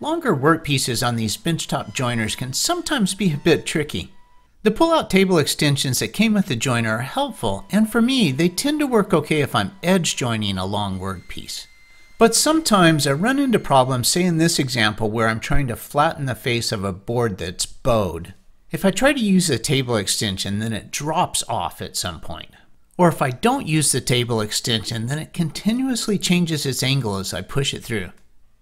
Longer workpieces on these benchtop joiners can sometimes be a bit tricky. The pull-out table extensions that came with the joiner are helpful, and for me, they tend to work okay if I'm edge joining a long workpiece. But sometimes I run into problems, say in this example where I'm trying to flatten the face of a board that's bowed. If I try to use a table extension, then it drops off at some point. Or if I don't use the table extension, then it continuously changes its angle as I push it through.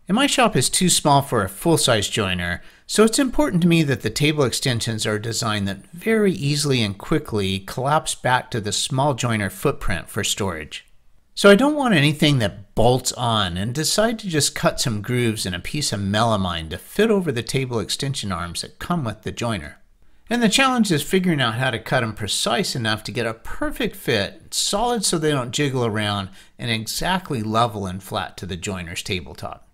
And my shop is too small for a full-size joiner, so it's important to me that the table extensions are designed that very easily and quickly collapse back to the small joiner footprint for storage. So I don't want anything that bolts on, and decide to just cut some grooves in a piece of melamine to fit over the table extension arms that come with the joiner. And the challenge is figuring out how to cut them precise enough to get a perfect fit, solid so they don't jiggle around, and exactly level and flat to the joiner's tabletop.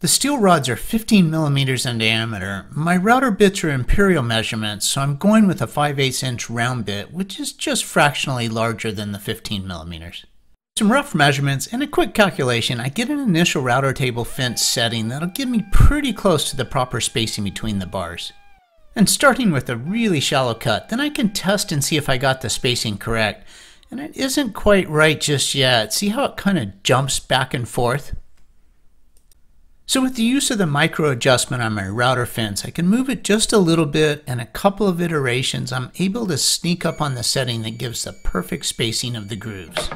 The steel rods are 15 millimeters in diameter. My router bits are imperial measurements, so I'm going with a 5/8 inch round bit, which is just fractionally larger than the 15 millimeters. Some rough measurements and a quick calculation, I get an initial router table fence setting that'll get me pretty close to the proper spacing between the bars. And starting with a really shallow cut, then I can test and see if I got the spacing correct. And it isn't quite right just yet. See how it kind of jumps back and forth? So with the use of the micro adjustment on my router fence, I can move it just a little bit, and a couple of iterations I'm able to sneak up on the setting that gives the perfect spacing of the grooves.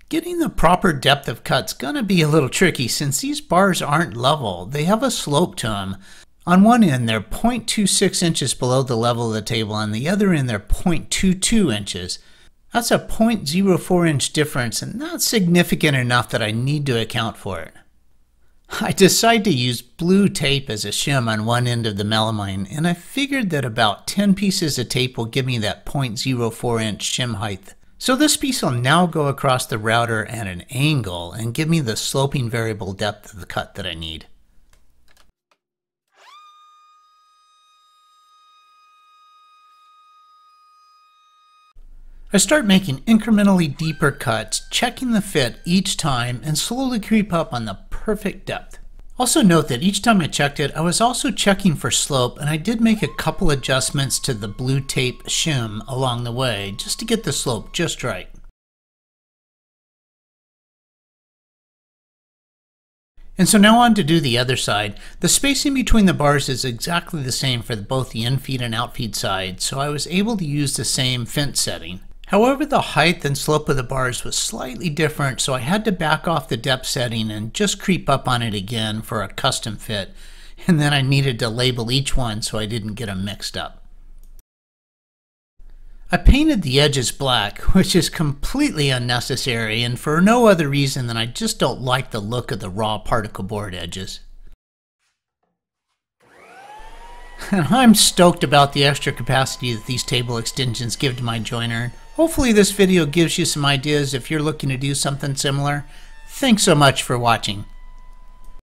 Getting the proper depth of cut's gonna be a little tricky since these bars aren't level. They have a slope to them. On one end they're 0.26 inches below the level of the table, on the other end they're 0.22 inches. That's a 0.04 inch difference, and that's significant enough that I need to account for it. I decided to use blue tape as a shim on one end of the melamine, and I figured that about 10 pieces of tape will give me that 0.04 inch shim height. So this piece will now go across the router at an angle and give me the sloping variable depth of the cut that I need. I start making incrementally deeper cuts, checking the fit each time, and slowly creep up on the perfect depth. Also note that each time I checked it, I was also checking for slope, and I did make a couple adjustments to the blue tape shim along the way, just to get the slope just right. And so now on to do the other side. The spacing between the bars is exactly the same for both the infeed and outfeed sides, so I was able to use the same fence setting. However, the height and slope of the bars was slightly different, so I had to back off the depth setting and just creep up on it again for a custom fit, and then I needed to label each one so I didn't get them mixed up. I painted the edges black, which is completely unnecessary and for no other reason than I just don't like the look of the raw particle board edges. And I'm stoked about the extra capacity that these table extensions give to my joiner. Hopefully this video gives you some ideas if you're looking to do something similar. Thanks so much for watching.